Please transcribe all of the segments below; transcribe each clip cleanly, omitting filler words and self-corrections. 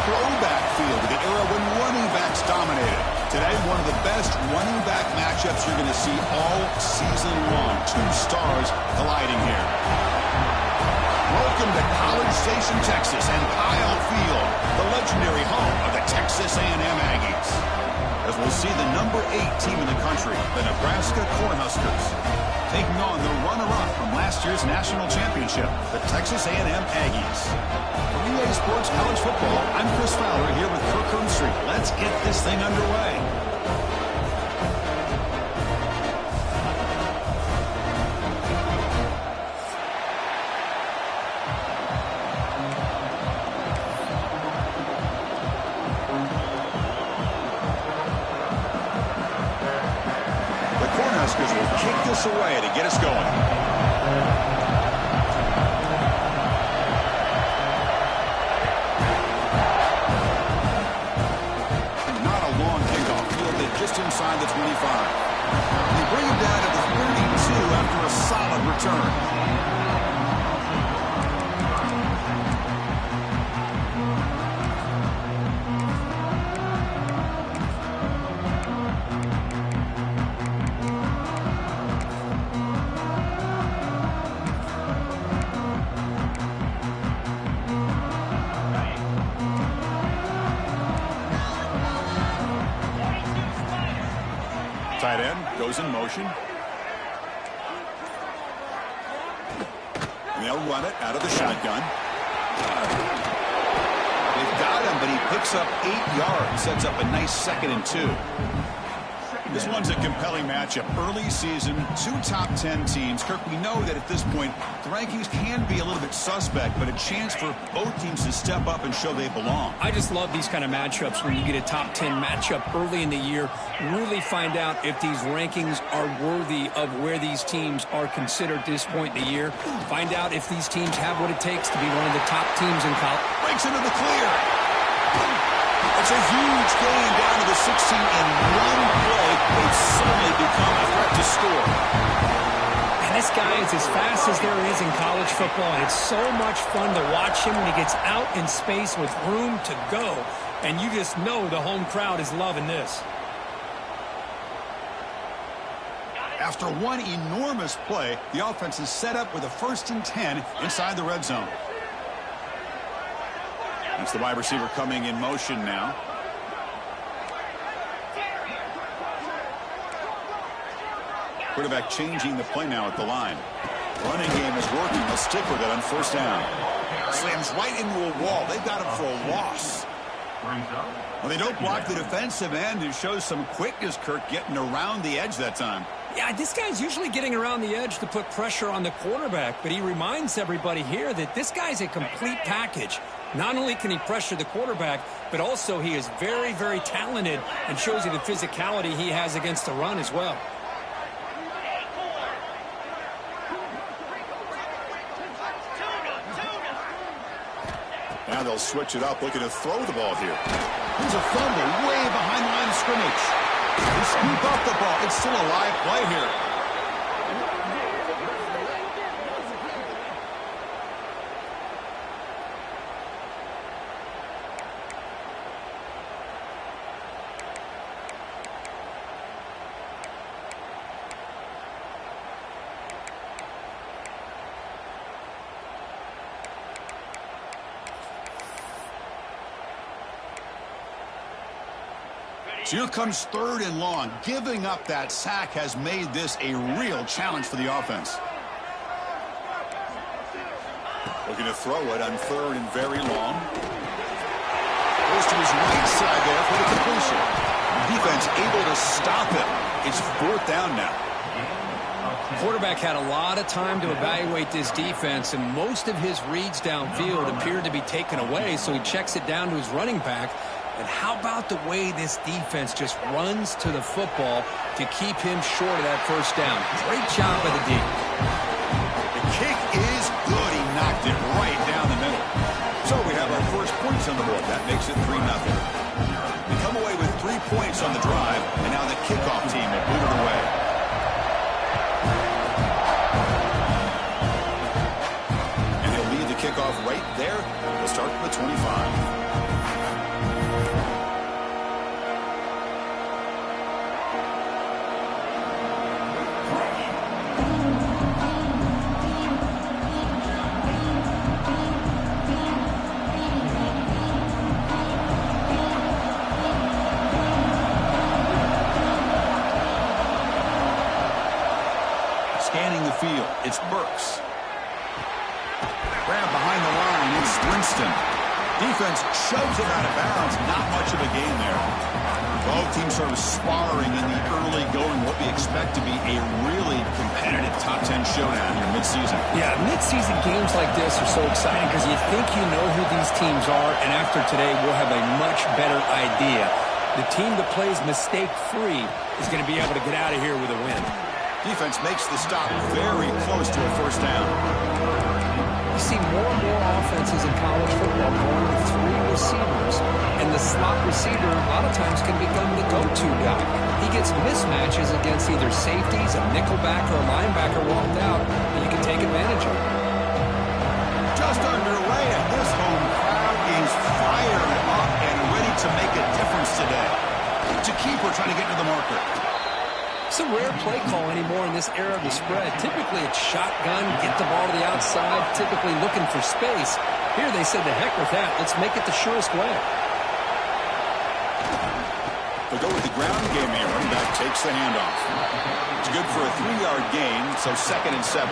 throwback feel to the era when running backs dominated. Today, one of the best running back matchups you're going to see all season long. Two stars colliding here. Welcome to College Station, Texas, and Kyle Field, the legendary home of the Texas A&M Aggies. As we'll see the number 8 team in the country, the Nebraska Cornhuskers, taking on the runner-up from last year's national championship, the Texas A&M Aggies. For EA Sports College Football, I'm Chris Fowler here with Kirk Herbstreit. Let's get this thing underway. Will kick this away to get us going. Not a long kickoff, fielded just inside the 25. They bring him down to the 32 after a solid return. Tight end goes in motion. And they'll run it out of the shotgun. They've got him, but he picks up 8 yards. Sets up a nice 2nd and 2. This one's a compelling matchup. Early season, 2 top 10 teams. Kirk, we know that at this point, the rankings can be a little bit suspect, but a chance for both teams to step up and show they belong. I just love these kind of matchups when you get a top 10 matchup early in the year. Really find out if these rankings are worthy of where these teams are considered at this point in the year. Find out if these teams have what it takes to be one of the top teams in college. Breaks into the clear. It's a huge gain down to the 16 in one play. They've suddenly become a threat to score. And this guy is as fast as there is in college football. And it's so much fun to watch him when he gets out in space with room to go. And you just know the home crowd is loving this. After one enormous play, the offense is set up with a 1st and 10 inside the red zone. That's the wide receiver coming in motion now. Quarterback changing the play now at the line. Running game is working. They'll stick with it on 1st down. Slams right into a wall. They've got him for a loss. Well, they don't block the defensive end. It shows some quickness, Kirk, getting around the edge that time. Yeah, this guy's usually getting around the edge to put pressure on the quarterback, but he reminds everybody here that this guy's a complete package. Not only can he pressure the quarterback, but also he is very, very talented and shows you the physicality he has against the run as well. Now they'll switch it up, looking to throw the ball here. There's a fumble way behind the line of scrimmage. They scoop up the ball. It's still a live play here. So here comes 3rd and long. Giving up that sack has made this a real challenge for the offense. Looking to throw it on 3rd and very long. Goes to his right side there for the completion. Defense able to stop it. It's 4th down now. Quarterback had a lot of time to evaluate this defense, and most of his reads downfield appeared to be taken away, so he checks it down to his running back. And how about the way this defense just runs to the football to keep him short of that 1st down? Great job by the D. The kick is good. He knocked it right down the middle. So we have our first points on the board. That makes it 3-0. They come away with 3 points on the drive, and now the kickoff team will boot it away. And they'll lead the kickoff right there. They'll start from the 25. Scanning the field, it's Burks. Grab behind the line, it's Winston. Defense shoves it out of bounds. Not much of a game there. Both teams sort of sparring in the early going, what we expect to be a really competitive top 10 showdown here mid-season. Yeah, mid-season games like this are so exciting because you think you know who these teams are, and after today we'll have a much better idea. The team that plays mistake-free is going to be able to get out of here with a win. Defense makes the stop very close to a first down. You see more and more offenses in college football going with 3 receivers, and the slot receiver a lot of times can become the go-to guy. He gets mismatches against either safeties, a nickelback, or a linebacker walked out, and you can take advantage of it. Just underway, and this home crowd is fired up and ready to make a difference today. It's a keeper trying to get to the marker. It's a rare play call anymore in this era of the spread. Typically, it's shotgun, get the ball to the outside, typically looking for space. Here they said, the heck with that. Let's make it the surest way. They'll go with the ground game here. Running back takes the handoff. It's good for a 3-yard gain, so 2nd and 7.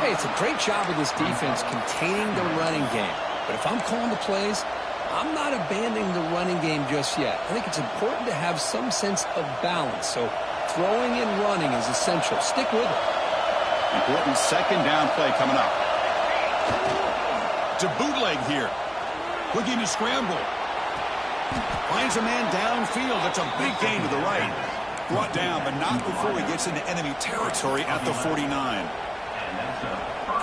Hey, it's a great job of this defense containing the running game. But if I'm calling the plays, I'm not abandoning the running game just yet. I think it's important to have some sense of balance. So throwing and running is essential. Stick with it. Important 2nd down play coming up. To bootleg here. Looking to scramble. Finds a man downfield. That's a big gain to the right. Brought down, but not before he gets into enemy territory at the 49.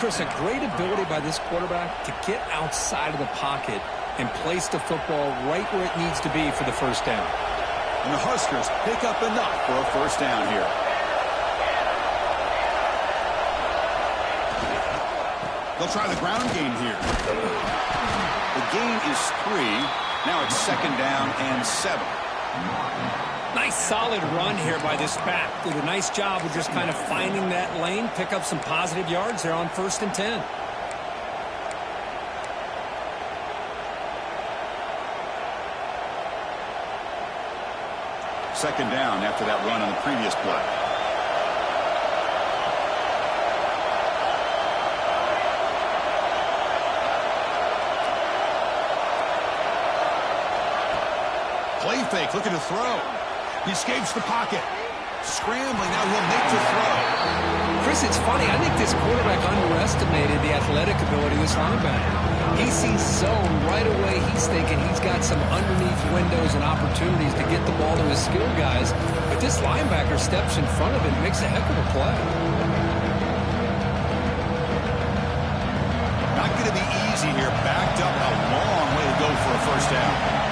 Chris, a great ability by this quarterback to get outside of the pocket and place the football right where it needs to be for the first down. And the Huskers pick up enough for a first down here. They'll try the ground game here. The gain is 3. Now it's 2nd down and 7. Nice solid run here by this back. Did a nice job of just kind of finding that lane, pick up some positive yards there on 1st and 10. Second down after that run on the previous play. Play fake, looking to throw. He escapes the pocket. Scrambling, now he'll make the throw. Chris, it's funny. I think this quarterback underestimated the athletic ability of this linebacker. He sees zone right away. He's thinking he's got some underneath windows and opportunities to get the ball to his skill guys. But this linebacker steps in front of it and makes a heck of a play. Not going to be easy here. Backed up a long way to go for a first down.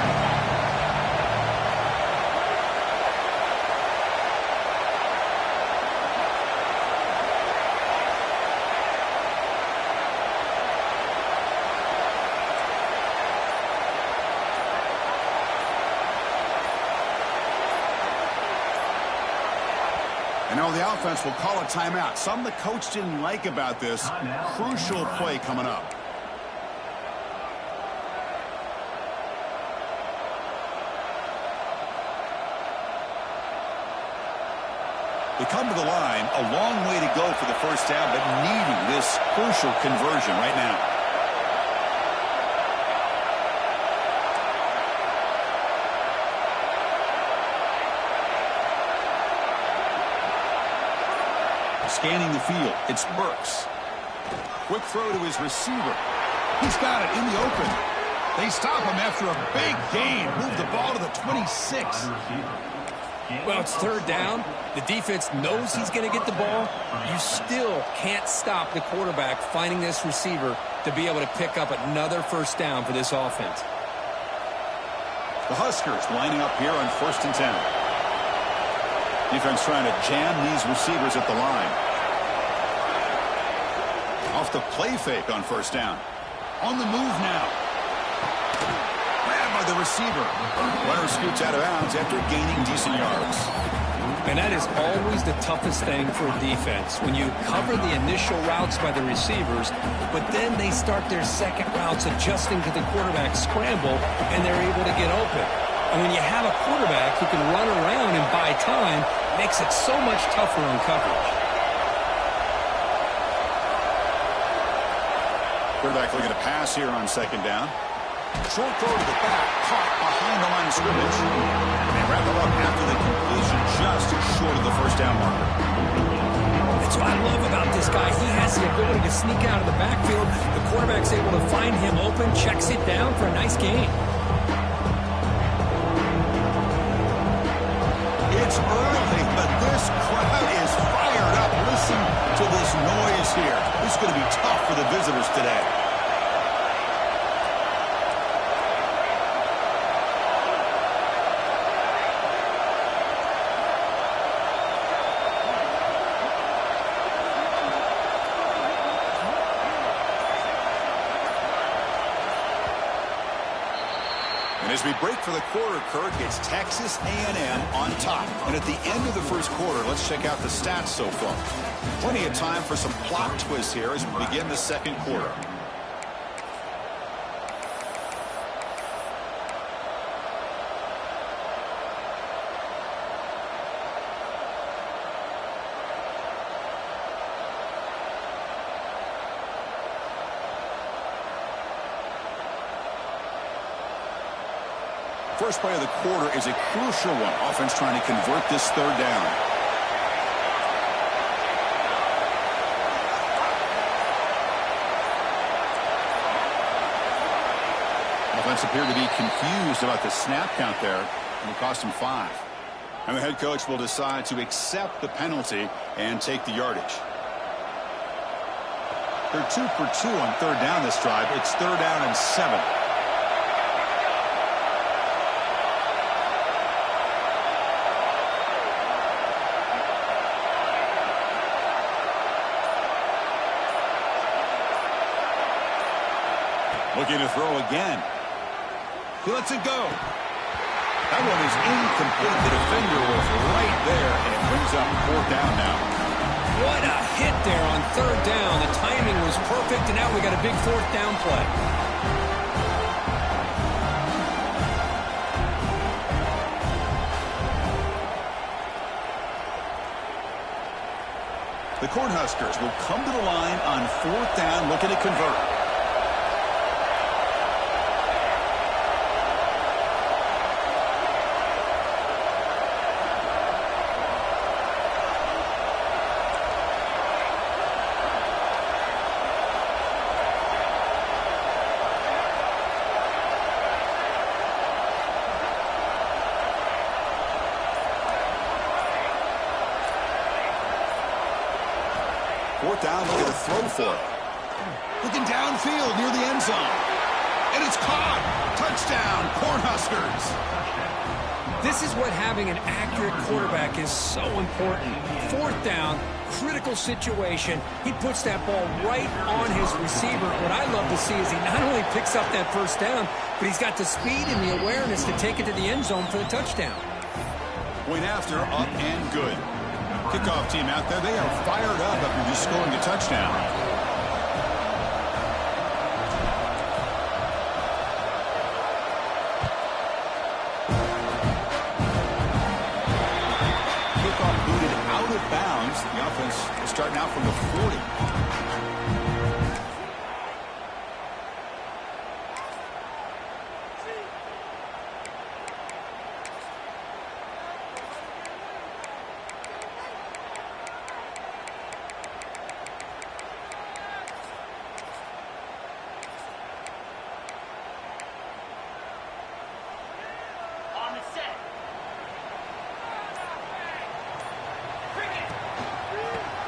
I know the offense will call a timeout. Something the coach didn't like about this. Crucial play coming up. They come to the line, a long way to go for the first down, but needing this crucial conversion right now. Scanning the field, it's Burks. Quick throw to his receiver. He's got it in the open. They stop him after a big gain. Move the ball to the 26. Well, it's 3rd down. The defense knows he's going to get the ball. You still can't stop the quarterback finding this receiver to be able to pick up another first down for this offense. The Huskers lining up here on 1st and 10. Defense trying to jam these receivers at the line. Off the play fake on 1st down. On the move now. Grabbed by the receiver. Runner scoots out of bounds after gaining decent yards. And that is always the toughest thing for a defense. When you cover the initial routes by the receivers, but then they start their second routes adjusting to the quarterback scramble, and they're able to get open. And when you have a quarterback who can run around and buy time, it makes it so much tougher on coverage. Quarterback looking to pass here on second down. Short throw to the back, caught behind the line of scrimmage. And they wrap it up after the completion, just short of the first down marker. That's what I love about this guy. He has the ability to sneak out of the backfield. The quarterback's able to find him open, checks it down for a nice gain. It's early, but this crowd is fired up. Listen to this noise here. This is going to be tough for the visitors today. As we break for the quarter, Kirk, it's Texas A&M on top. And at the end of the first quarter, let's check out the stats so far. Plenty of time for some plot twists here as we begin the second quarter. First play of the quarter is a crucial one. Offense trying to convert this third down. Offense appeared to be confused about the snap count there, and it cost him 5. And the head coach will decide to accept the penalty and take the yardage. They're 2 for 2 on third down this drive. It's third down and 7. Looking to throw again. He lets it go. That one is incomplete. The defender was right there, and it brings up fourth down now. What a hit there on third down. The timing was perfect, and now we got a big fourth down play. The Cornhuskers will come to the line on fourth down, looking to convert. Fourth down, looking to throw for it. Looking downfield near the end zone. And it's caught. Touchdown, Cornhuskers. This is what having an accurate quarterback is so important. Fourth down, critical situation. He puts that ball right on his receiver. What I love to see is he not only picks up that first down, but he's got the speed and the awareness to take it to the end zone for the touchdown. Point after, up and good. Kickoff team out there, they are fired up after just scoring a touchdown. Kickoff booted out of bounds. The offense is starting out from the 40.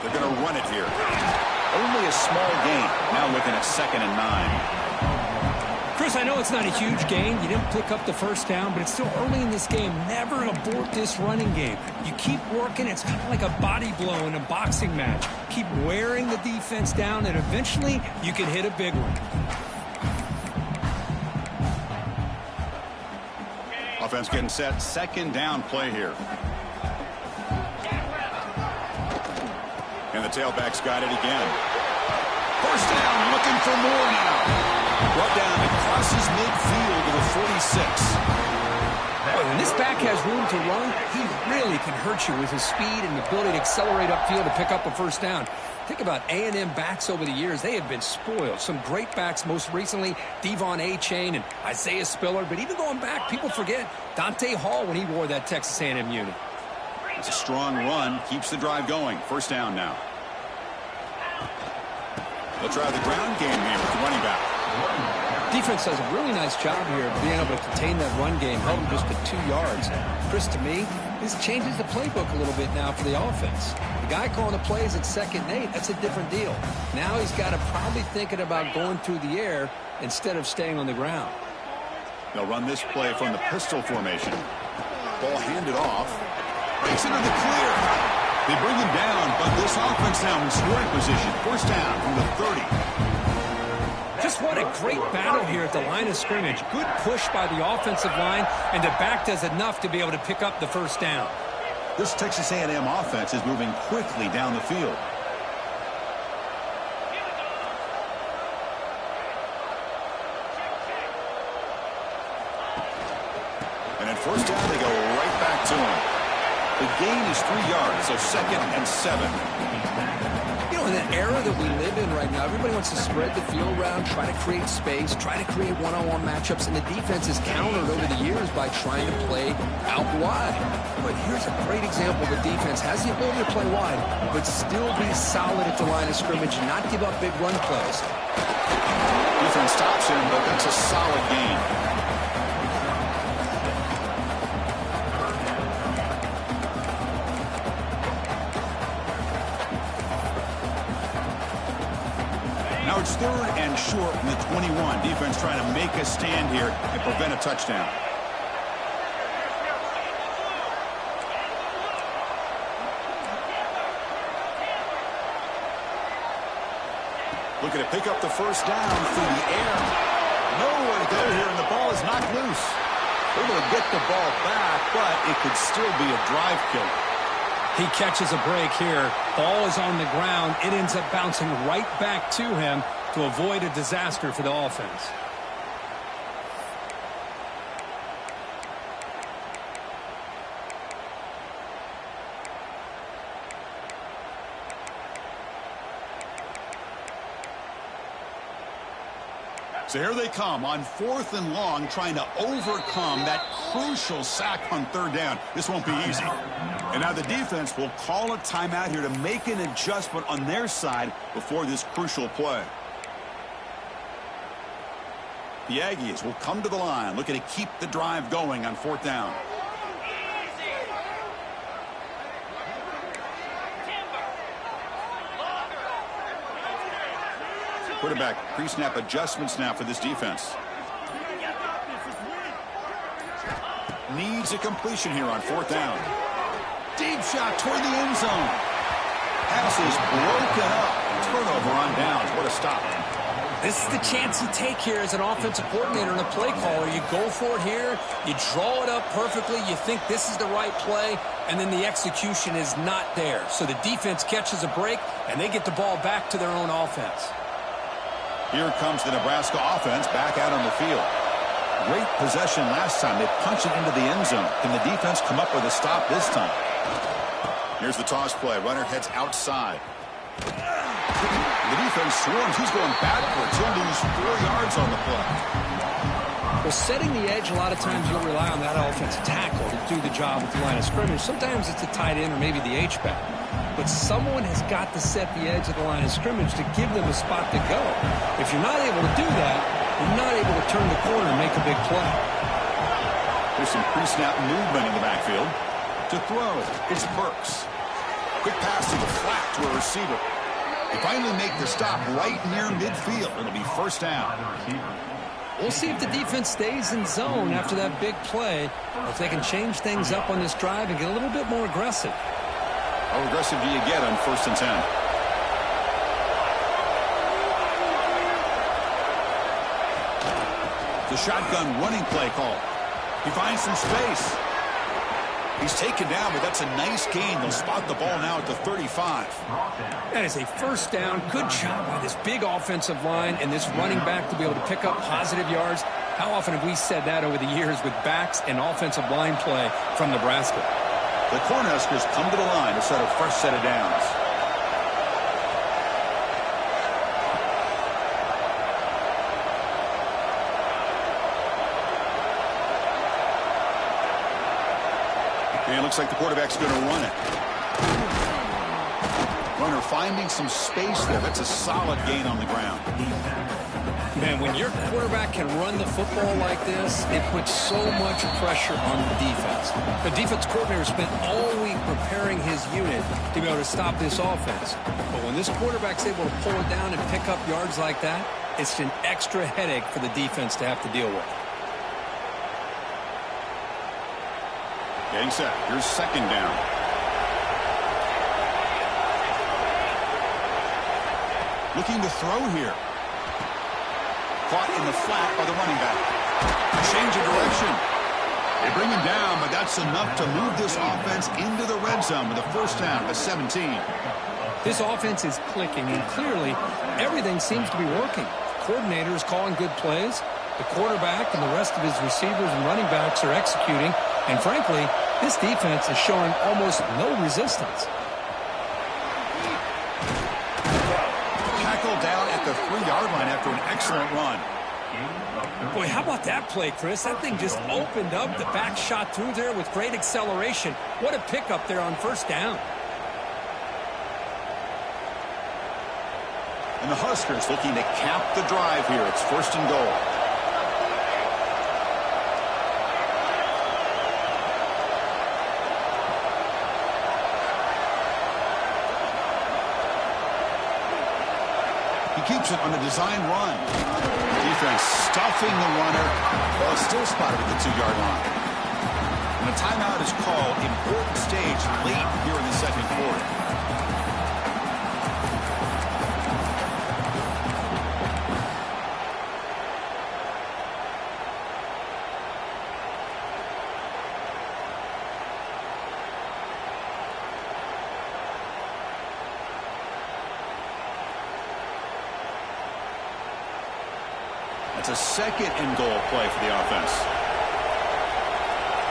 They're going to run it here. Only a small gain. Now looking at 2nd and 9. Chris, I know it's not a huge gain. You didn't pick up the first down, but it's still early in this game. Never abort this running game. You keep working. It's kind of like a body blow in a boxing match. Keep wearing the defense down, and eventually you can hit a big one. Offense getting set. 2nd down play here. And the tailback's got it again. First down, looking for more now. Brought down, it crosses midfield to the 46. Well, when this back has room to run, he really can hurt you with his speed and ability to accelerate upfield to pick up a first down. Think about A&M backs over the years. They have been spoiled. Some great backs, most recently Devon A-Chain and Isaiah Spiller. But even going back, people forget Dante Hall when he wore that Texas A&M uni. It's a strong run. Keeps the drive going. First down now. They'll try the ground game here with the running back. Defense does a really nice job here of being able to contain that run game, held him just to 2 yards. Chris, to me, this changes the playbook a little bit now for the offense. The guy calling the plays at 2nd and 8, that's a different deal. Now he's got to probably thinking about going through the air instead of staying on the ground. They'll run this play from the pistol formation. Ball handed off. Breaks into the clear. They bring him down, but this offense now in scoring position. First down from the 30. Just what a great battle here at the line of scrimmage. Good push by the offensive line, and the back does enough to be able to pick up the first down. This Texas A&M offense is moving quickly down the field. And at first down, they go right back to him. The gain is 3 yards, so 2nd and 7. You know, in the era that we live in right now, everybody wants to spread the field around, try to create space, try to create one-on-one matchups, and the defense is countered over the years by trying to play out wide. But here's a great example. The defense has the ability to play wide, but still be solid at the line of scrimmage, not give up big run plays. Defense stops him, but that's a solid gain. Now it's 3rd and short from the 21. Defense trying to make a stand here and prevent a touchdown. Looking to pick up the first down through the air. Nowhere to go here, and the ball is knocked loose. Able to get the ball back, but it could still be a drive killer. He catches a break here. Ball is on the ground. It ends up bouncing right back to him to avoid a disaster for the offense. So here they come on 4th and long, trying to overcome that crucial sack on 3rd down. This won't be easy. And now the defense will call a timeout here to make an adjustment on their side before this crucial play. The Aggies will come to the line, looking to keep the drive going on 4th down. Quarterback pre-snap adjustments now for this defense. Needs a completion here on 4th down. Deep shot toward the end zone. Pass is broken up. Turnover on downs. What a stop. This is the chance you take here as an offensive coordinator and a play caller. You go for it here. You draw it up perfectly. You think this is the right play, and then the execution is not there. So the defense catches a break, and they get the ball back to their own offense. Here comes the Nebraska offense back out on the field. Great possession last time. They punch it into the end zone. Can the defense come up with a stop this time? Here's the toss play. Runner heads outside. The defense swarms. He's going backwards. He'll lose 4 yards on the play. Well, setting the edge, a lot of times you'll rely on that offensive tackle to do the job at the line of scrimmage. Sometimes it's a tight end or maybe the H-back. But someone has got to set the edge of the line of scrimmage to give them a spot to go. If you're not able to do that, you're not able to turn the corner and make a big play. There's some pre-snap movement in the backfield. To throw, it's Burks. Quick pass to the flat to a receiver. They finally make the stop right near midfield. It'll be first down. We'll see if the defense stays in zone after that big play, or if they can change things up on this drive and get a little bit more aggressive. How aggressive do you get on 1st and 10? The shotgun running play call. He finds some space. He's taken down, but that's a nice gain. They'll spot the ball now at the 35. That is a first down. Good job by this big offensive line and this running back to be able to pick up positive yards. How often have we said that over the years with backs and offensive line play from Nebraska? The Cornhuskers come to the line to set a fresh set of downs. And it looks like the quarterback's going to run it. Runner finding some space there. That's a solid gain on the ground. Man, when your quarterback can run the football like this, it puts so much pressure on the defense. The defense coordinator spent all week preparing his unit to be able to stop this offense. But when this quarterback's able to pull it down and pick up yards like that, it's an extra headache for the defense to have to deal with. Getting set. Here's second down. Looking to throw here. Caught in the flat by the running back. Change of direction. They bring him down, but that's enough to move this offense into the red zone with a first down at 17. This offense is clicking, and clearly everything seems to be working. The coordinator is calling good plays. The quarterback and the rest of his receivers and running backs are executing. And frankly, this defense is showing almost no resistance. Tackled down at the 3-yard line after an excellent run. Boy, how about that play, Chris? That thing just opened up. The back shot through there with great acceleration. What a pickup there on first down. And the Huskers looking to cap the drive here. It's first and goal. Keeps it on a design run. Defense stuffing the runner. Ball still spotted at the 2-yard line. And a timeout is called. Important stage late here in the second quarter. It's a second and goal play for the offense.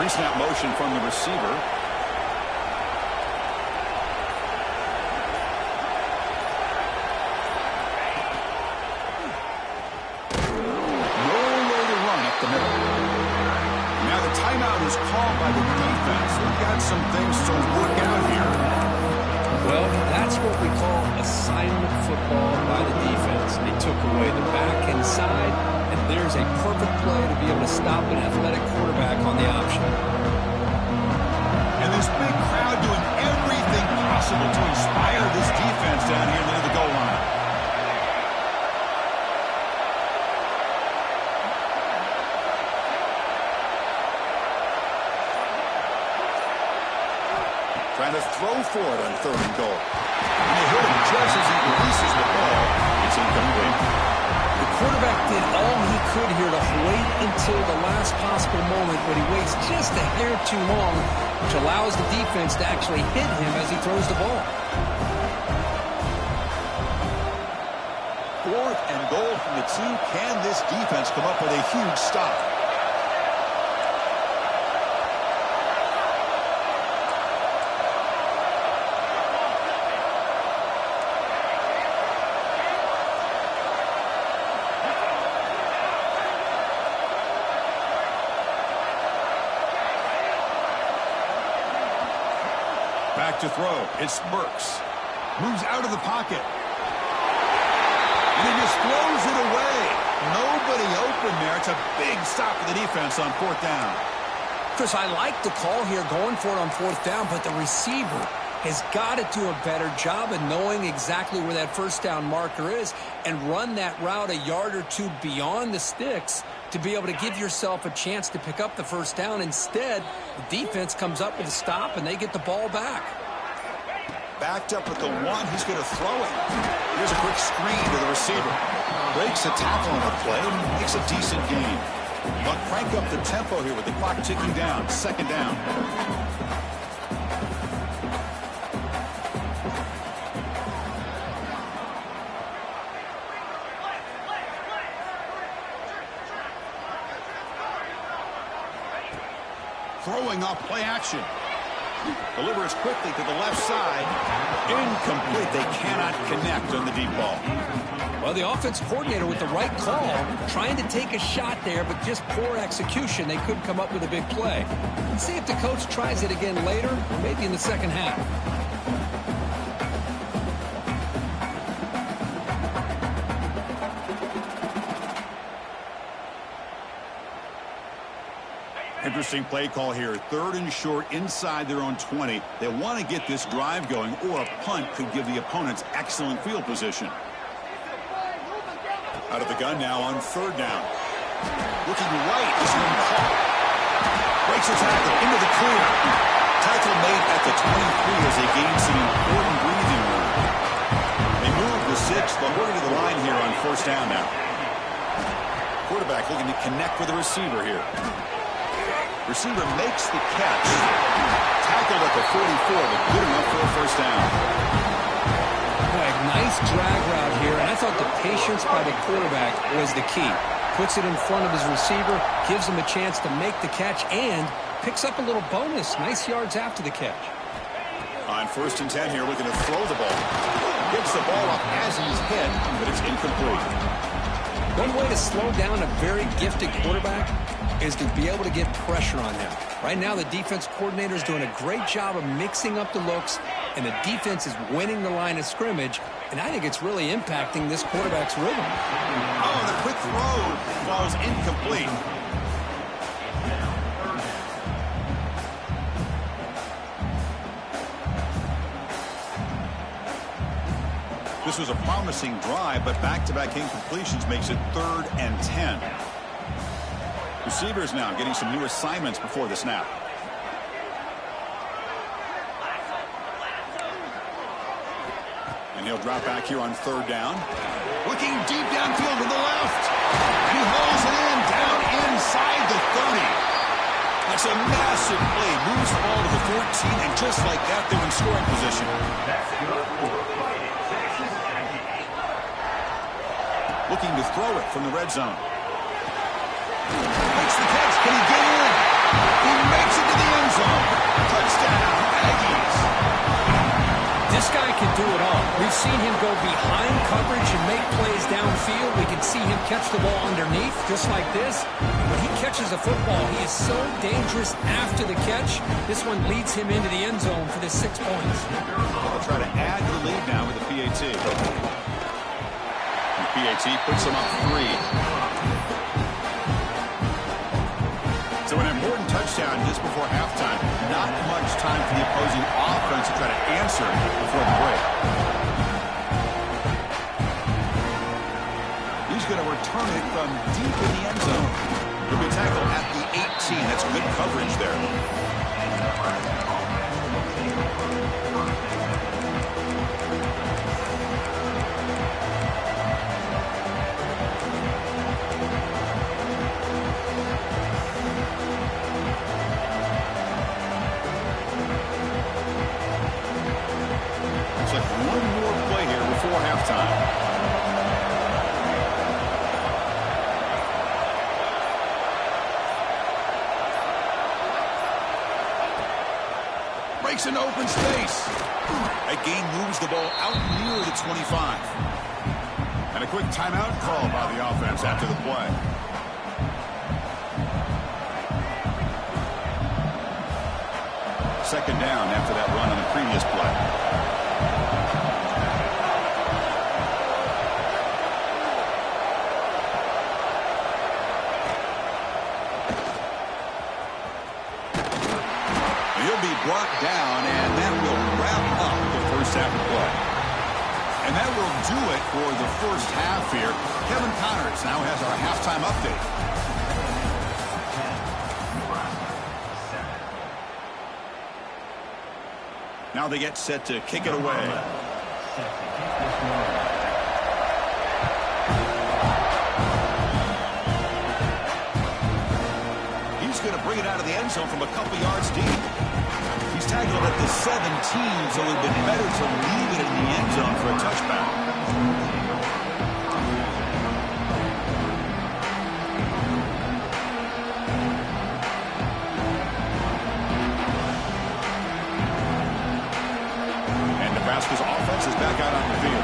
Pre-snap motion from the receiver. No way to run up the middle. Now the timeout is called by the defense. We've got some things to work out here. Well, that's what we call assignment football by the defense. They took away the back inside, and there's a perfect play to be able to stop an athletic quarterback on the option. And this big crowd doing everything possible to inspire this defense down here near the goal line. Trying to throw for it on third and goal. And they hit him just as he releases the ball. It's incomplete. The quarterback did all he could here to wait until the last possible moment, but he waits just a hair too long, which allows the defense to actually hit him as he throws the ball. Fourth and goal from the 2. Can this defense come up with a huge stop? Back to throw. It's Burks. Moves out of the pocket. And he just throws it away. Nobody open there. It's a big stop for the defense on fourth down. Chris, I like the call here going for it on fourth down, but the receiver has got to do a better job of knowing exactly where that first down marker is and run that route a yard or two beyond the sticks to be able to give yourself a chance to pick up the first down. Instead, the defense comes up with a stop, and they get the ball back. Backed up at the 1. He's going to throw it. Here's a quick screen to the receiver. Breaks a tackle on the play and makes a decent gain. But crank up the tempo here with the clock ticking down. Second down. throwing off play action. Delivers quickly to the left side. Incomplete. They cannot connect on the deep ball. Well, the offense coordinator with the right call, trying to take a shot there, but just poor execution. They couldn't come up with a big play. Let's see if the coach tries it again later, or maybe in the second half. Interesting play call here. 3rd and short inside their own 20. They want to get this drive going, or a punt could give the opponents excellent field position. Out of the gun now on 3rd down. Looking right. This one caught. Breaks a tackle into the clear. Tackle made at the 23 as they gain some important breathing room. They move the 6th. They'll work to the line here on 1st down now. Quarterback looking to connect with the receiver here. Receiver makes the catch. Tackled at the 44, but good enough for a 1st down. Nice drag route here, and I thought the patience by the quarterback was the key. Puts it in front of his receiver, gives him a chance to make the catch, and picks up a little bonus. Nice yards after the catch. On 1st and 10 here, looking to throw the ball. Gets the ball up as he's hit, but it's incomplete. One way to slow down a very gifted quarterback is to be able to get pressure on him. Right now, the defense coordinator is doing a great job of mixing up the looks, and the defense is winning the line of scrimmage, and I think it's really impacting this quarterback's rhythm. Oh, the quick throw falls incomplete. This was a promising drive, but back-to-back incompletions makes it 3rd and 10. Receivers now getting some new assignments before the snap. And he'll drop back here on 3rd down. Looking deep downfield to the left. And he hauls it in down inside the 30. That's a massive play. Moves the ball to the 14, and just like that, they're in scoring position. Looking to throw it from the red zone. Makes the catch. Can he get in? He makes it to the end zone. Touchdown, Aggies. This guy can do it all. We've seen him go behind coverage and make plays downfield. We can see him catch the ball underneath, just like this. When he catches a football, he is so dangerous after the catch. This one leads him into the end zone for the 6 points. They'll try to add to the lead now with the PAT. And PAT puts them up 3. So an important touchdown just before halftime. Not much time for the opposing offense to try to answer before the break. He's going to return it from deep in the end zone. He'll be tackled at the 18. That's good coverage there. Breaks into open space. That gain moves the ball out near the 25. And a quick timeout call by the offense after the play. Second down after that run on the previous play. Brought down, and that will wrap up the first half of play. And that will do it for the first half here. Kevin Connors now has our halftime update. Now they get set to kick it away. He's going to bring it out of the end zone from a couple yards deep. He's tackled at the 17, so it would have been better to leave it in the end zone for a touchback. Nebraska's offense is back out on the field.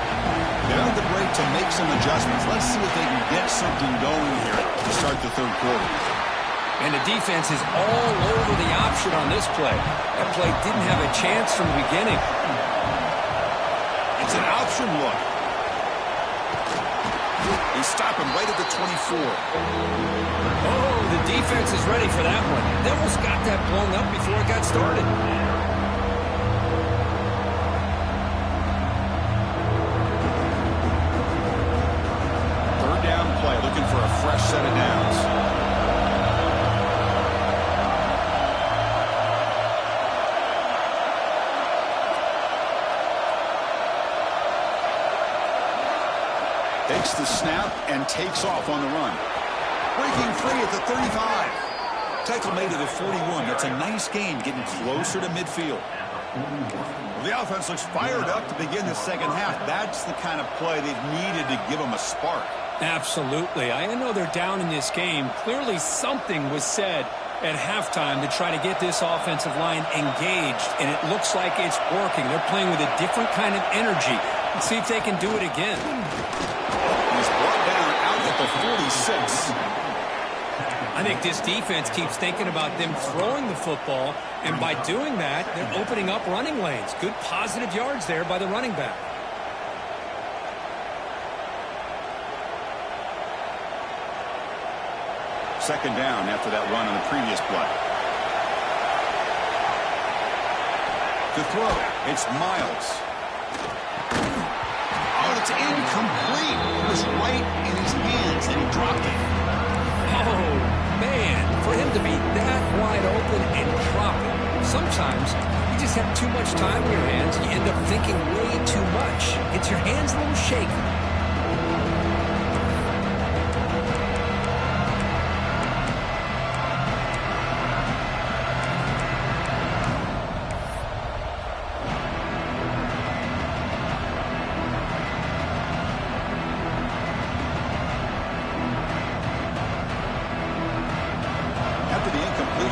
They have the break to make some adjustments. Let's see if they can get something going here to start the third quarter. And the defense is all over the option on this play. That play didn't have a chance from the beginning. It's an option look. They stop him right at the 24. Oh, the defense is ready for that one. They almost got that blown up before it got started. Third down play, looking for a fresh set of downs. Takes the snap and takes off on the run. Breaking free at the 35. Tackle made at the 41. That's a nice gain, getting closer to midfield. Well, the offense looks fired up to begin the second half. That's the kind of play they've needed to give them a spark. Absolutely. I know they're down in this game. Clearly something was said at halftime to try to get this offensive line engaged, and it looks like it's working. They're playing with a different kind of energy. Let's see if they can do it again. He's brought down out at the 46. I think this defense keeps thinking about them throwing the football, and by doing that, they're opening up running lanes. Good positive yards there by the running back. Second down after that run on the previous play. To throw, it's Miles. Oh, it's incomplete. It was right in his hands, and he dropped it. Oh, man, for him to be that wide open and drop it. Sometimes you just have too much time in your hands, and you end up thinking way too much. Gets your hands a little shaky.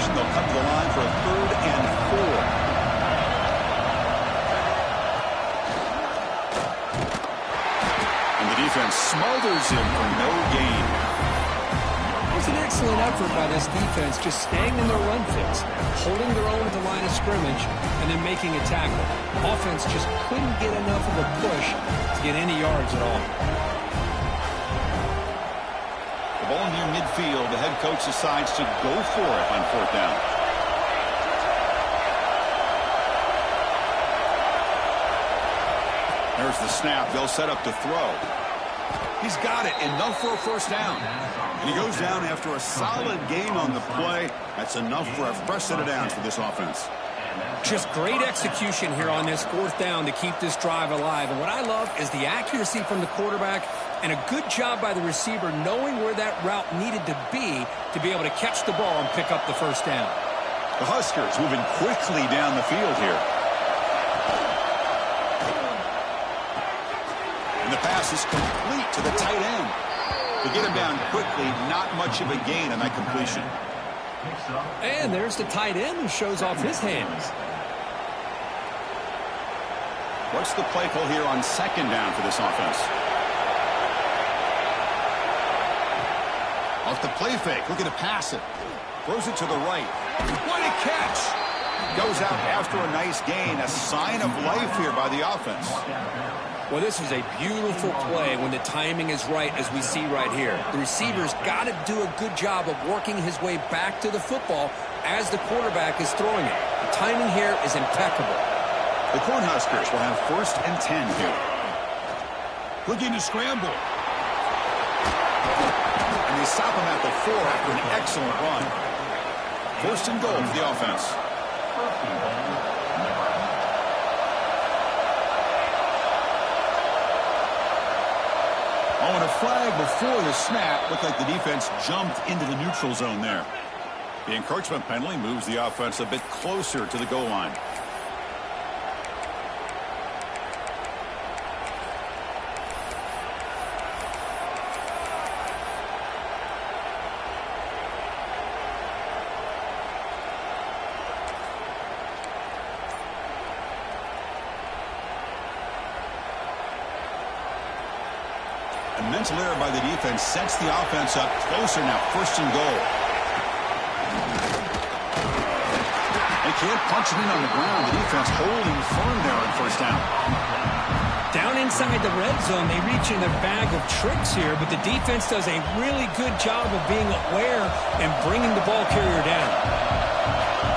They'll come to the line for a 3rd and 4. And the defense smothers him for no gain. It was an excellent effort by this defense, just staying in their run fits, holding their own at the line of scrimmage, and then making a tackle. Offense just couldn't get enough of a push to get any yards at all. Ball near midfield. The head coach decides to go for it on 4th down. There's the snap. They'll set up to throw. He's got it. Enough for a 1st down. And he goes down after a solid gain on the play. That's enough for a fresh set of downs for this offense. Just great execution here on this 4th down to keep this drive alive. And what I love is the accuracy from the quarterback and a good job by the receiver knowing where that route needed to be able to catch the ball and pick up the 1st down. The Huskers moving quickly down the field here. And the pass is complete to the tight end. To get him down quickly, not much of a gain on that completion. And there's the tight end who shows off his hands. What's the play call here on 2nd down for this offense? Off the play fake, looking to pass it. Throws it to the right. What a catch! Goes out after a nice gain. A sign of life here by the offense. Well, this is a beautiful play when the timing is right, as we see right here. The receiver's got to do a good job of working his way back to the football as the quarterback is throwing it. The timing here is impeccable. The Cornhuskers will have 1st and 10 here. Looking to scramble. And they stop him at the 4 after an excellent run. 1st and goal for the offense. Oh, and a flag before the snap. Looked like the defense jumped into the neutral zone there. The encroachment penalty moves the offense a bit closer to the goal line. A mental error by the defense sets the offense up closer now. First and goal. They can't punch it in on the ground. The defense holding firm there on first down. Down inside the red zone, they reach in their bag of tricks here, but the defense does a really good job of being aware and bringing the ball carrier down.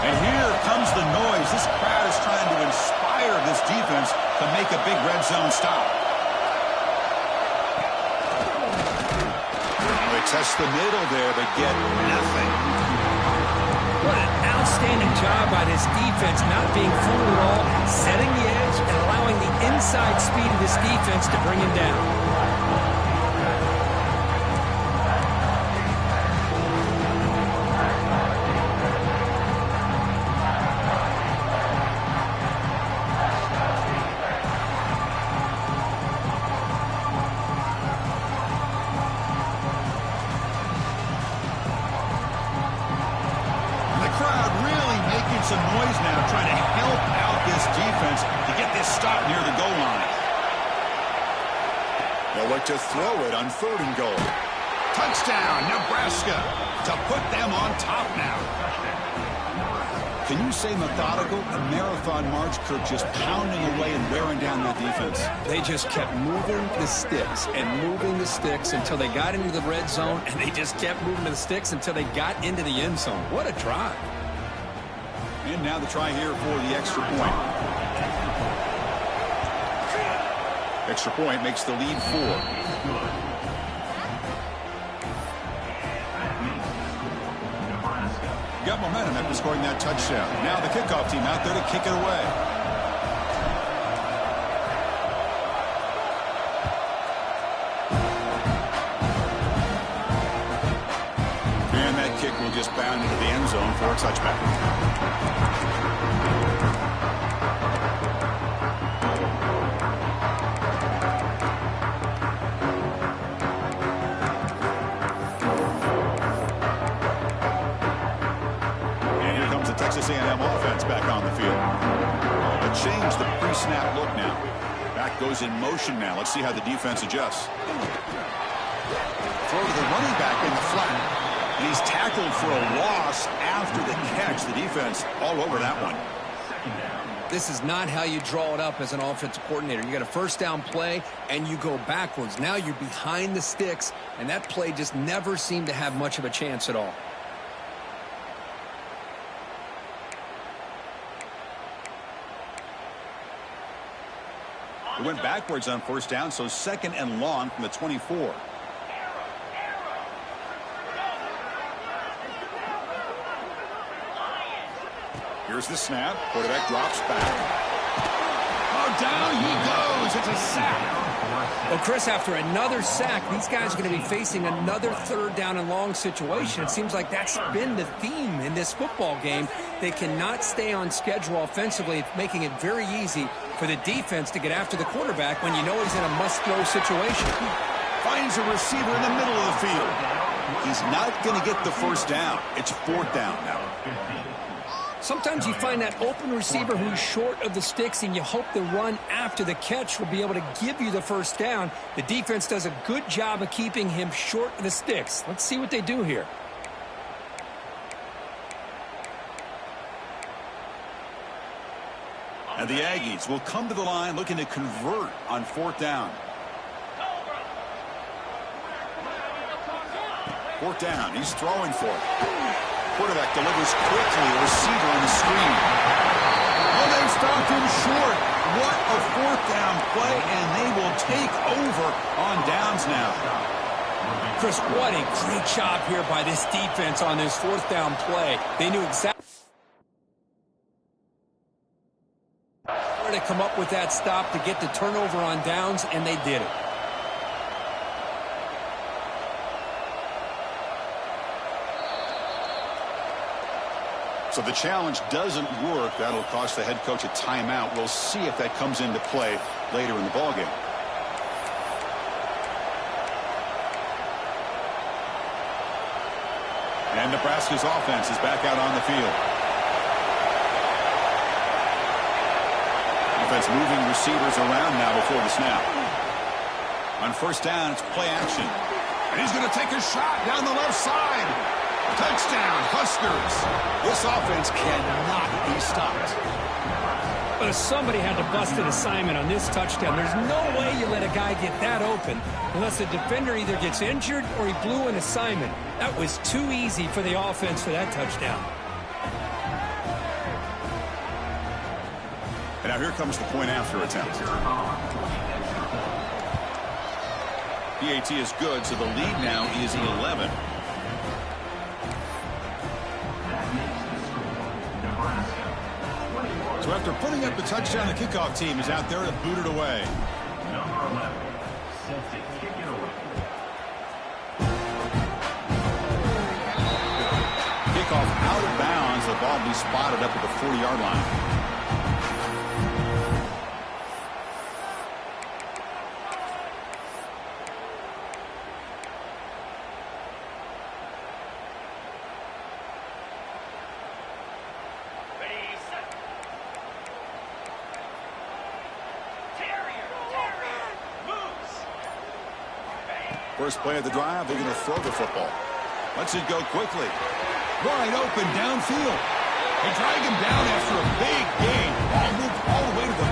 And here comes the noise. This crowd is trying to inspire this defense to make a big red zone stop. They test the middle there, but get nothing. What an outstanding job by this defense, not being fooled at all, setting the edge and allowing the inside speed of this defense to bring him down. Some noise now trying to help out this defense to get this stop near the goal line. They'll look to throw it on 3rd and goal. Touchdown, Nebraska, to put them on top now. Can you say methodical? A marathon march, Kirk, just pounding away and wearing down their defense. They just kept moving the sticks and moving the sticks until they got into the red zone, and they just kept moving the sticks until they got into the end zone. What a drive. And now the try here for the extra point. Extra point makes the lead 4. Got momentum after scoring that touchdown. Now the kickoff team out there to kick it away. And that kick will just bound into the end zone for a touchback. Texas A&M offense back on the field. A change the pre-snap look now. Back goes in motion now. Let's see how the defense adjusts. Throw to the running back in the flat. And he's tackled for a loss after the catch. The defense all over that one. This is not how you draw it up as an offensive coordinator. You got a first down play, and you go backwards. Now you're behind the sticks, and that play just never seemed to have much of a chance at all. It went backwards on first down, so 2nd and long from the 24. Here's the snap. Quarterback drops back. Oh, down he goes. It's a sack. Well, Chris, after another sack, these guys are going to be facing another 3rd down and long situation. It seems like that's been the theme in this football game. They cannot stay on schedule offensively, making it very easy for the defense to get after the quarterback when you know he's in a must-throw situation. Finds a receiver in the middle of the field. He's not going to get the first down. It's 4th down now. Sometimes you find that open receiver who's short of the sticks, and you hope the run after the catch will be able to give you the first down. The defense does a good job of keeping him short of the sticks. Let's see what they do here. And the Aggies will come to the line looking to convert on 4th down. 4th down. He's throwing for it. Quarterback delivers quickly. The receiver on the screen. Oh, they stopped him short. What a 4th down play, and they will take over on downs now. Chris, what a great job here by this defense on this 4th down play. They knew exactly where to come up with that stop to get the turnover on downs, and they did it. So the challenge doesn't work. That'll cost the head coach a timeout. We'll see if that comes into play later in the ballgame. And Nebraska's offense is back out on the field. Offense moving receivers around now before the snap. On first down, it's play action. And he's going to take a shot down the left side. Touchdown, Huskers. This offense cannot be stopped. But somebody had to bust an assignment on this touchdown. There's no way you let a guy get that open unless the defender either gets injured or he blew an assignment. That was too easy for the offense for that touchdown. And now here comes the point after attempt. PAT is good, so the lead now is 11. So after putting up the touchdown, the kickoff team is out there to boot it away. Number 11, set to kick it away. Kickoff out of bounds. The ball will be spotted up at the 40-yard line. First play of the drive, they're going to throw the football. Lets it go quickly. Wide open downfield. They drag him down after a big gain. Ball moved all the way to the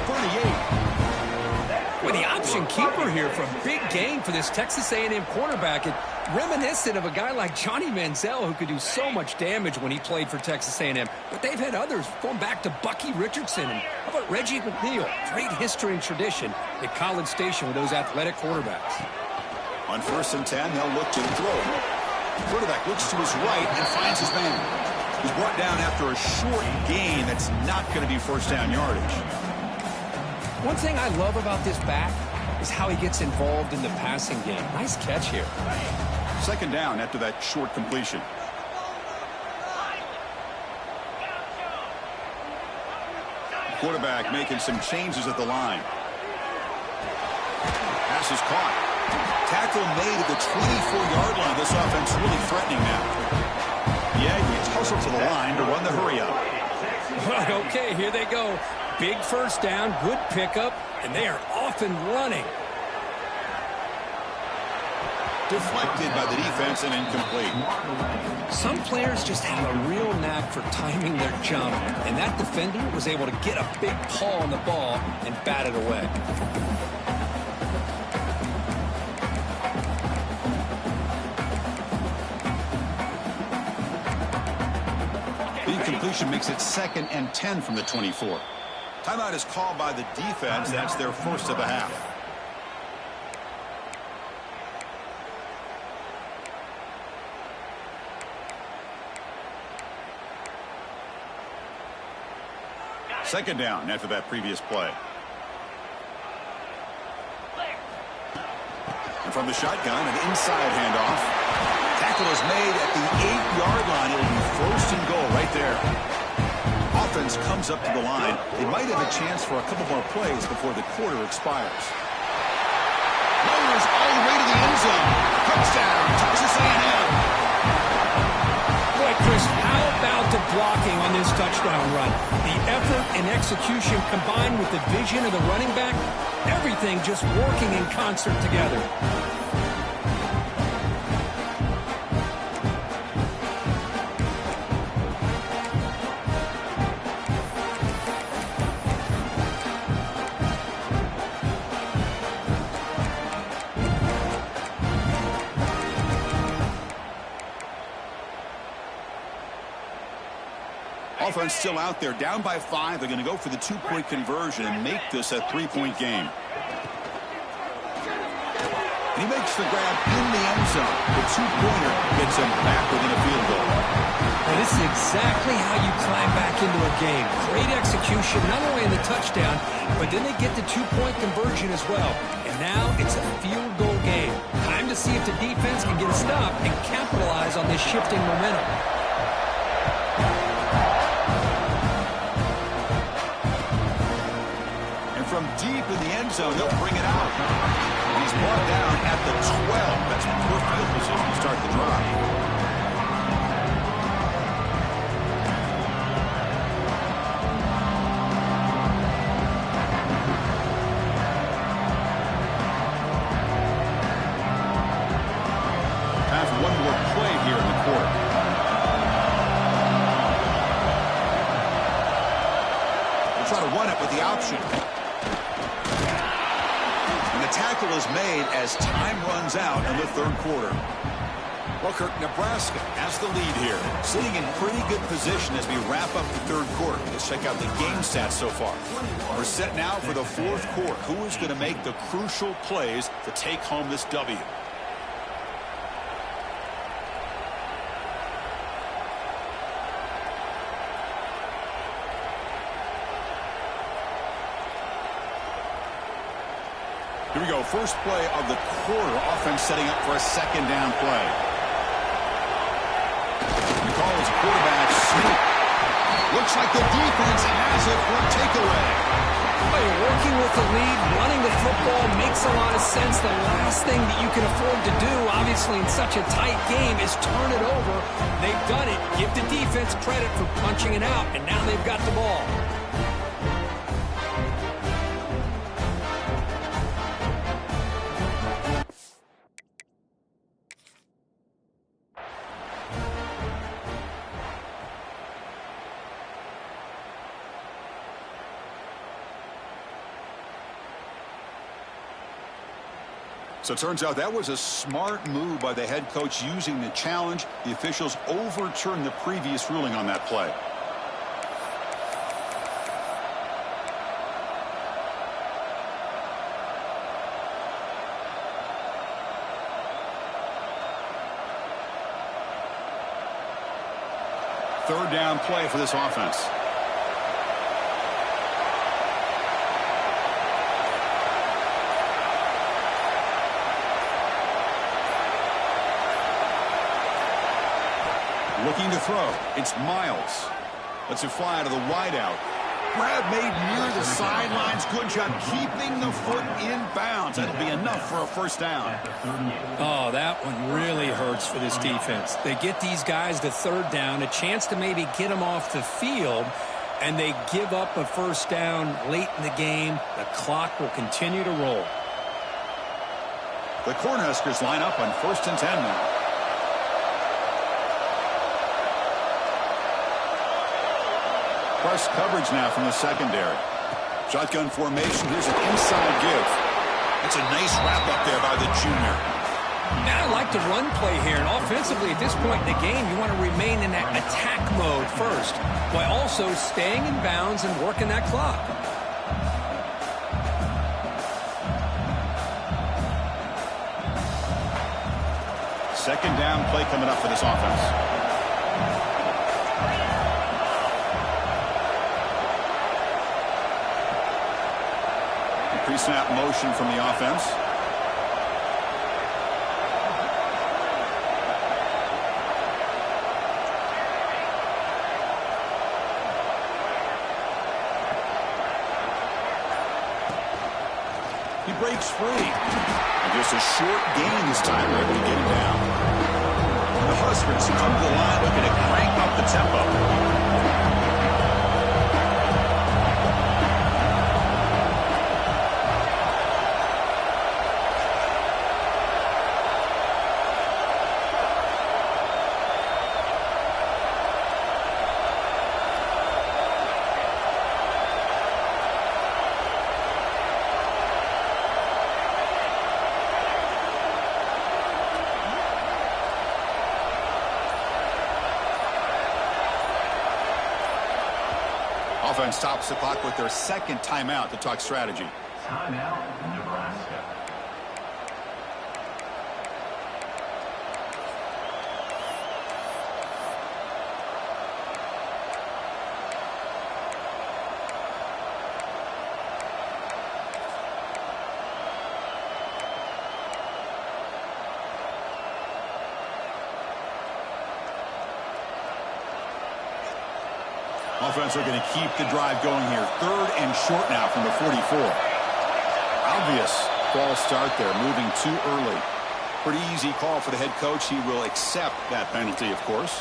38. With the option keeper here for a big gain for this Texas A&M quarterback. And reminiscent of a guy like Johnny Manziel who could do so much damage when he played for Texas A&M. But they've had others going back to Bucky Richardson. And how about Reggie McNeil? Great history and tradition at College Station with those athletic quarterbacks. On first and 10, they'll look to throw. The quarterback looks to his right and finds his man. He's brought down after a short gain that's not going to be first down yardage. One thing I love about this back is how he gets involved in the passing game. Nice catch here. Second down after that short completion. Quarterback making some changes at the line. Pass is caught. Tackle made at the 24-yard line. This offense really threatening now. Yeah, he tussled to the line to run the hurry up. Well, okay, here they go. Big first down, good pickup, and they are off and running. Deflected by the defense and incomplete. Some players just have a real knack for timing their jump, and that defender was able to get a big paw on the ball and bat it away. Incompletion makes it 2nd and 10 from the 24. Timeout is called by the defense. That's their first of the half. Second down after that previous play. And from the shotgun, an inside handoff. Tackle is made at the 8-yard line. It'll be first and goal right there. Offense comes up to the line. They might have a chance for a couple more plays before the quarter expires. Runners all the way to the end zone. Touchdown, Texas A&M. Boy, Chris, how about the blocking on this touchdown run? The effort and execution combined with the vision of the running back, everything just working in concert together. Offense still out there, down by 5. They're going to go for the 2-point conversion and make this a 3-point game. And he makes the grab in the end zone. The 2-pointer gets him back within a field goal. Well, this is exactly how you climb back into a game. Great execution, not only in the touchdown, but then they get the 2-point conversion as well. And now it's a field goal game. Time to see if the defense can get a stop and capitalize on this shifting momentum. From deep in the end zone, they'll bring it out. He's brought down at the 12. That's poor field position to start the drive. won it with the option. And the tackle is made as time runs out in the third quarter. Well, Kirk, Nebraska has the lead here, sitting in pretty good position as we wrap up the third quarter. Let's check out the game stats so far. We're set now for the fourth quarter. Who is going to make the crucial plays to take home this W? Here we go. First play of the quarter. Offense setting up for a second down play. The call is quarterback sneak. Looks like the defense has it for a takeaway. Well, you're working with the lead, running the football makes a lot of sense. The last thing that you can afford to do, obviously in such a tight game, is turn it over. They've done it. Give the defense credit for punching it out, and now they've got the ball. So it turns out that was a smart move by the head coach using the challenge. The officials overturned the previous ruling on that play. Third down play for this offense. Looking to throw. It's Miles. Lets it fly out of the wideout. Grab made near the sidelines. Good job keeping the foot in bounds. That'll be enough for a first down. Oh, that one really hurts for this defense. They get these guys to third down, a chance to maybe get them off the field, and they give up a first down late in the game. The clock will continue to roll. The Cornhuskers line up on 1st and 10 now. Press coverage now from the secondary. Shotgun formation. Here's an inside give. That's a nice wrap up there by the junior. Now I like the run play here. And offensively, at this point in the game, you want to remain in that attack mode first, while also staying in bounds and working that clock. Second down play coming up for this offense. Pre-snap motion from the offense. He breaks free. And just a short gain this time. They're able to get him down. The Huskers come to the line looking to crank up the tempo. Offense stops the clock with their second timeout to talk strategy. Timeout, Nebraska. Offense are going to keep the drive going here. Third and short now from the 44. Obvious false start there, moving too early. Pretty easy call for the head coach. He will accept that penalty, of course.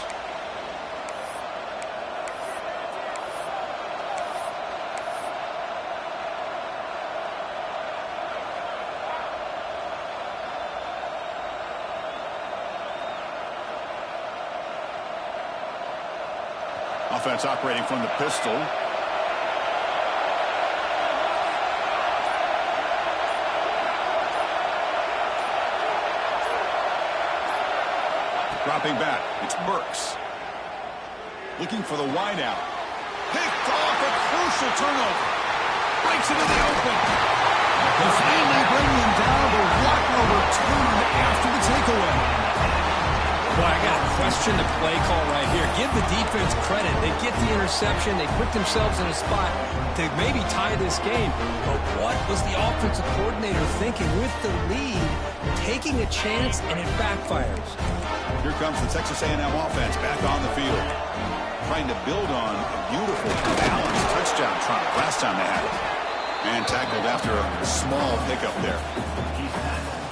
Offense operating from the pistol. Dropping back, it's Burks. Looking for the wideout. Picked off, a crucial turnover. Breaks into the open. They finally bring him down, but Wagner returned after the takeaway. Boy, I got to question the play call right here. Give the defense credit. They get the interception. They put themselves in a spot to maybe tie this game. But what was the offensive coordinator thinking with the lead, taking a chance, and it backfires? Here comes the Texas A&M offense back on the field. Trying to build on a beautiful balanced touchdown try last time they had it. And tackled after a small pickup there.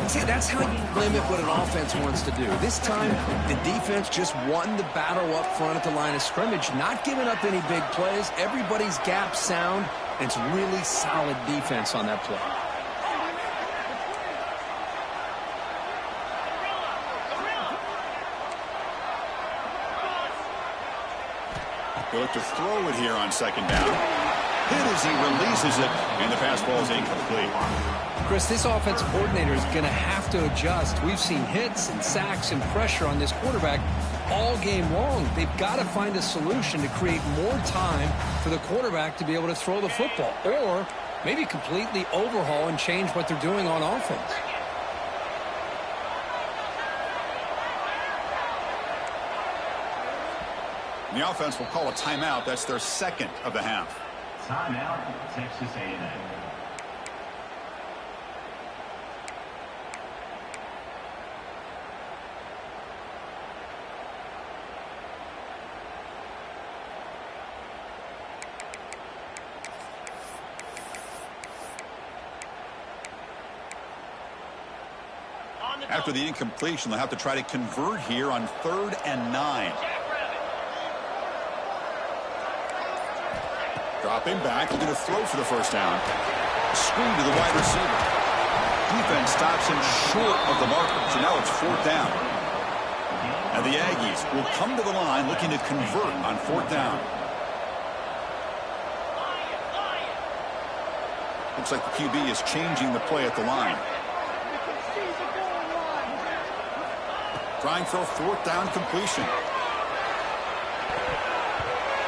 See, that's how you limit what an offense wants to do. This time, the defense just won the battle up front at the line of scrimmage, not giving up any big plays. Everybody's gap sound, and it's really solid defense on that play. They look to throw it here on second down. Hit as he releases it, and the pass ball is incomplete. Chris, this offensive coordinator is going to have to adjust. We've seen hits and sacks and pressure on this quarterback all game long. They've got to find a solution to create more time for the quarterback to be able to throw the football, or maybe completely overhaul and change what they're doing on offense. The offense will call a timeout. That's their second of the half. Timeout, Texas A&M. After the incompletion, they'll have to try to convert here on 3rd and 9. Dropping back, looking to throw for the first down. Screen to the wide receiver. Defense stops him short of the marker, so now it's 4th down. And the Aggies will come to the line looking to convert on 4th down. Looks like the QB is changing the play at the line. Trying for a 4th down completion.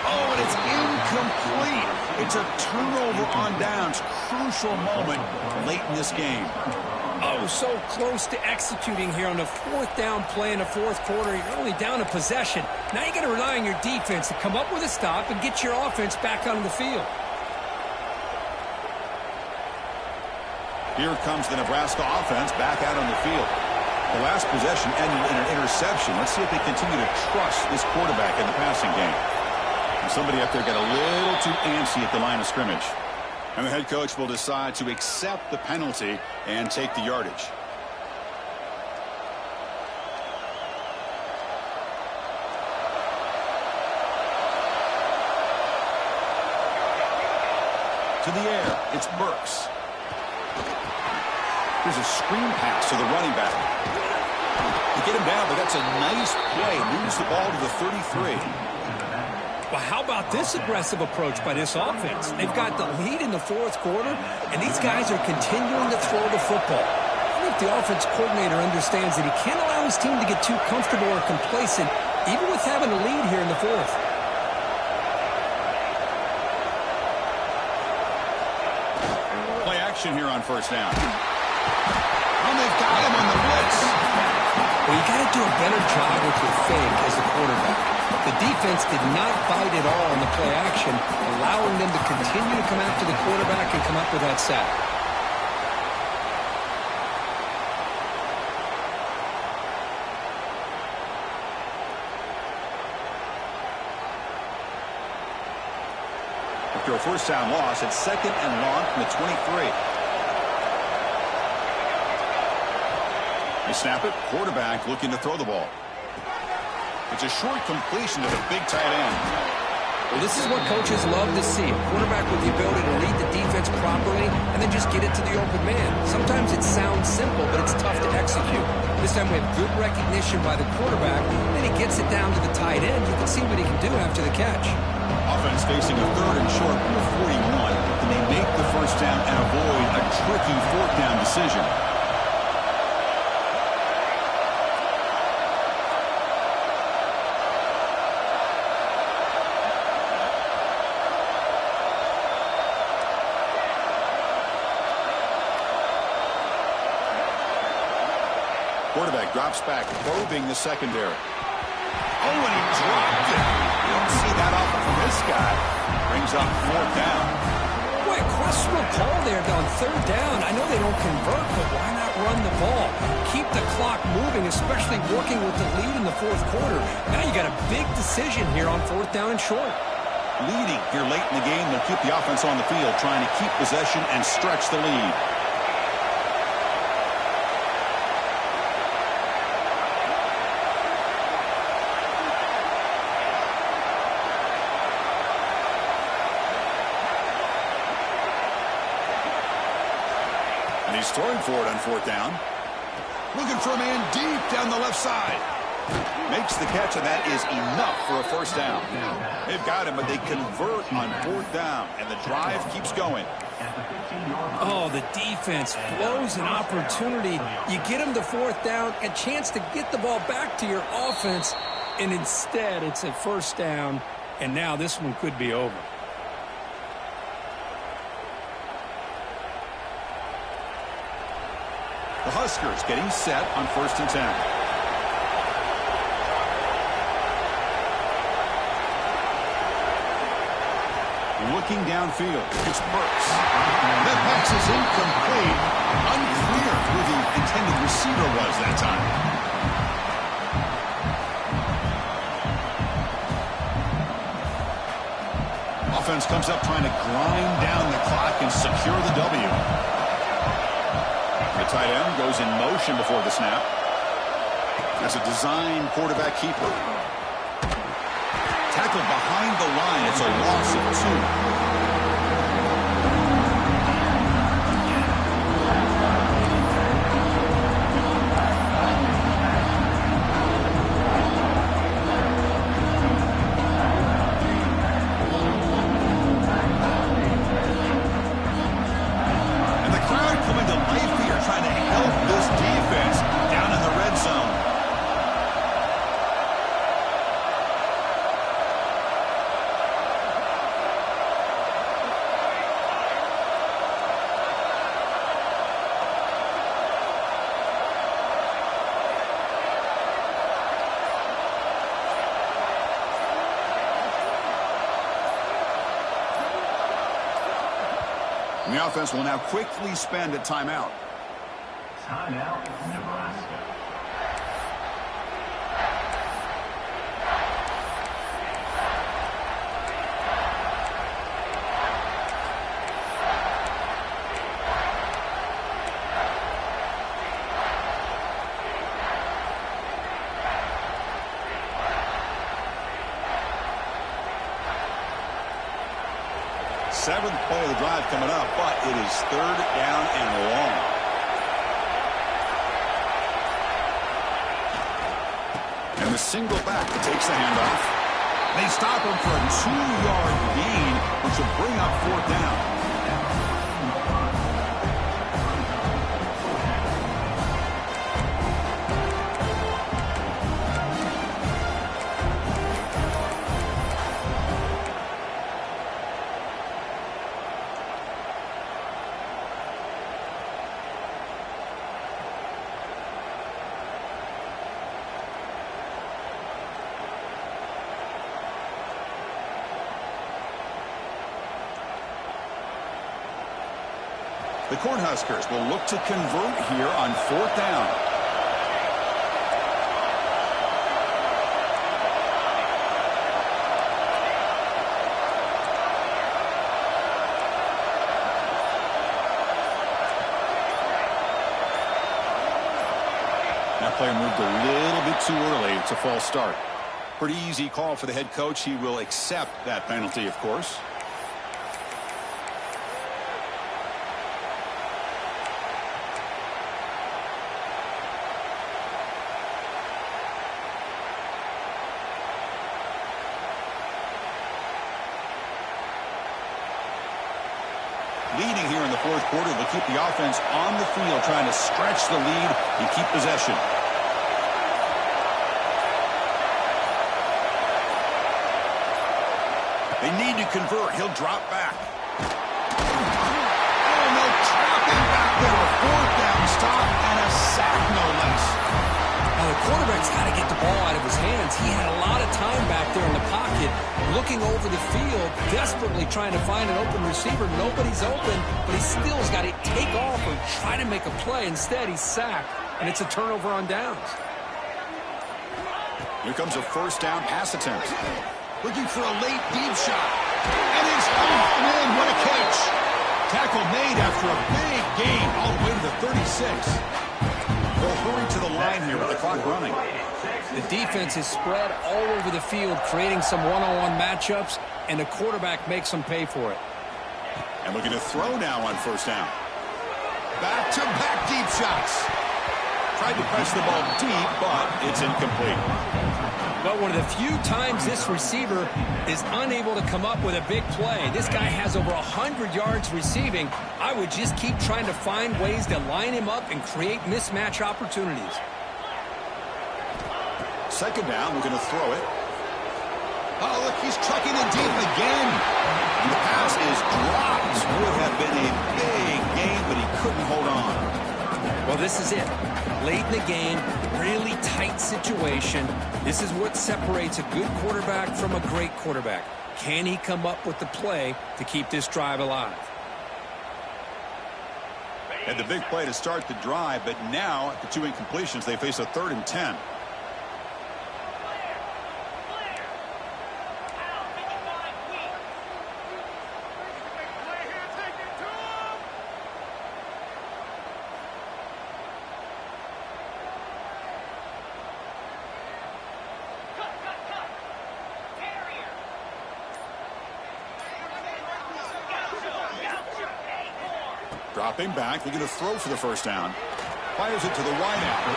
Oh, and it's incomplete. It's a turnover on downs. Crucial moment late in this game. Oh, so close to executing here on the 4th down play in the 4th quarter. You're only down a possession. Now you got to rely on your defense to come up with a stop and get your offense back onto the field. Here comes the Nebraska offense back out on the field. The last possession ended in an interception. Let's see if they continue to trust this quarterback in the passing game. And somebody up there got a little too antsy at the line of scrimmage. And the head coach will decide to accept the penalty and take the yardage. To the air, it's Burks. Here's a screen pass to the running back. They get him down, but that's a nice play. Moves the ball to the 33. Well, how about this aggressive approach by this offense? They've got the lead in the 4th quarter, and these guys are continuing to throw the football. I think the offense coordinator understands that he can't allow his team to get too comfortable or complacent, even with having a lead here in the 4th. Play action here on 1st down. And they've got him on the blitz. Well, you got to do a better job with your fake as a quarterback. The defense did not bite at all on the play action, allowing them to continue to come after the quarterback and come up with that sack. After a 1st down loss, it's 2nd and long from the 23. They snap it. Quarterback looking to throw the ball. It's a short completion to the big tight end. Well, this is what coaches love to see. A quarterback with the ability to read the defense properly and then just get it to the open man. Sometimes it sounds simple, but it's tough to execute. This time we have good recognition by the quarterback. Then he gets it down to the tight end. You can see what he can do after the catch. Offense facing a 3rd and short from the 41. Can they make the 1st down and avoid a tricky 4th down decision? Quarterback drops back, probing the secondary. Oh, and he dropped it. You don't see that often from this guy. Brings up 4th down. Boy, questionable call there on 3rd down. I know they don't convert, but why not run the ball? Keep the clock moving, especially working with the lead in the 4th quarter. Now you got a big decision here on 4th down and short. Leading here late in the game, they'll keep the offense on the field, trying to keep possession and stretch the lead. And he's throwing for it on 4th down. Looking for a man deep down the left side. Makes the catch, and that is enough for a 1st down. They've got him, but they convert on 4th down, and the drive keeps going. Oh, the defense blows an opportunity. You get them to 4th down, a chance to get the ball back to your offense, and instead it's a 1st down, and now this one could be over. The Huskers getting set on 1st and 10. Looking downfield, it's Burks. That pass is incomplete. Unclear who the intended receiver was that time. Offense comes up trying to grind down the clock and secure the W. The tight end goes in motion before the snap. That's a design quarterback keeper. Tackled behind the line. It's a loss of 2. And the crowd coming to life here, trying to help this defense down in the red zone. And the offense will now quickly spend a timeout. Timeout, Nebraska. Seventh play of the drive coming up, but it is 3rd down and long. And the single back takes the handoff. They stop him for a 2-yard gain, which will bring up 4th down. The Cornhuskers will look to convert here on 4th down. That player moved a little bit too early. It's a false start. Pretty easy call for the head coach. He will accept that penalty, of course. Leading here in the 4th quarter, they'll keep the offense on the field, trying to stretch the lead and keep possession. They need to convert. He'll drop back. Oh, no, trap him back there. A 4th down stop and a sack, no less. he's got to get the ball out of his hands. He had a lot of time back there in the pocket, looking over the field, desperately trying to find an open receiver. Nobody's open, but he still's got to take off or try to make a play. Instead, he's sacked, and it's a turnover on downs. Here comes a first down pass attempt. Looking for a late deep shot. And it's hauled in. What a catch. Tackle made after a big gain all the way to the 36. They'll hurry to the line here with the clock running. The defense is spread all over the field, creating some one-on-one matchups, and the quarterback makes them pay for it. And looking to throw now on first down. Back-to-back deep shots. Tried to press the ball deep, but it's incomplete. But one of the few times this receiver is unable to come up with a big play. This guy has over 100 yards receiving. I would just keep trying to find ways to line him up and create mismatch opportunities. Second down, we're going to throw it. Oh, look, he's trucking it deep again. And the pass is dropped. Would have been a big gain, but he couldn't hold on. Well, this is it. Late in the game, really tight situation. This is what separates a good quarterback from a great quarterback. Can he come up with the play to keep this drive alive? Had the big play to start the drive, but now at the two incompletions, they face a 3rd and 10. Dropping back, looking to throw for the first down. Fires it to the wideout.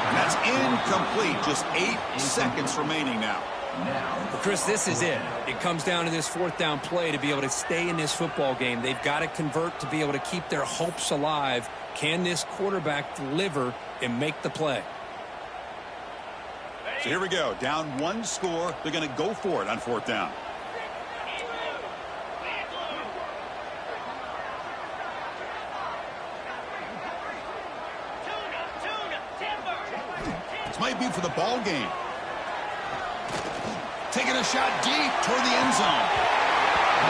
And that's incomplete. Just 8 seconds remaining now. Well, Chris, this is it. It comes down to this fourth down play to be able to stay in this football game. They've got to convert to be able to keep their hopes alive. Can this quarterback deliver and make the play? So here we go. Down 1 score. They're going to go for it on 4th down. Might be for the ball game. Taking a shot deep toward the end zone.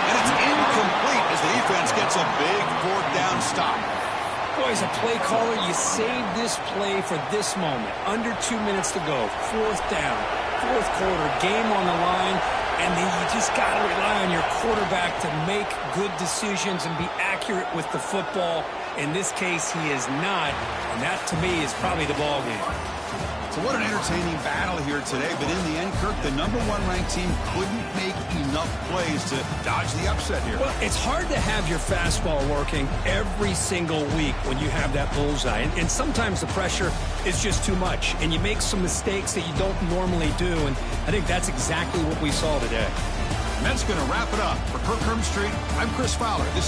And it's incomplete as the defense gets a big 4th down stop. Boy, as a play caller, you save this play for this moment. Under 2 minutes to go. 4th down. 4th quarter. Game on the line. And then you just got to rely on your quarterback to make good decisions and be accurate with the football. In this case, he is not. And that, to me, is probably the ball game. So what an entertaining battle here today. But in the end, Kirk, the #1 ranked team couldn't make enough plays to dodge the upset here. Well, it's hard to have your fastball working every single week when you have that bullseye. And sometimes the pressure is just too much. And you make some mistakes that you don't normally do. And I think that's exactly what we saw today. And that's going to wrap it up. For Kirk Street, I'm Chris Fowler. This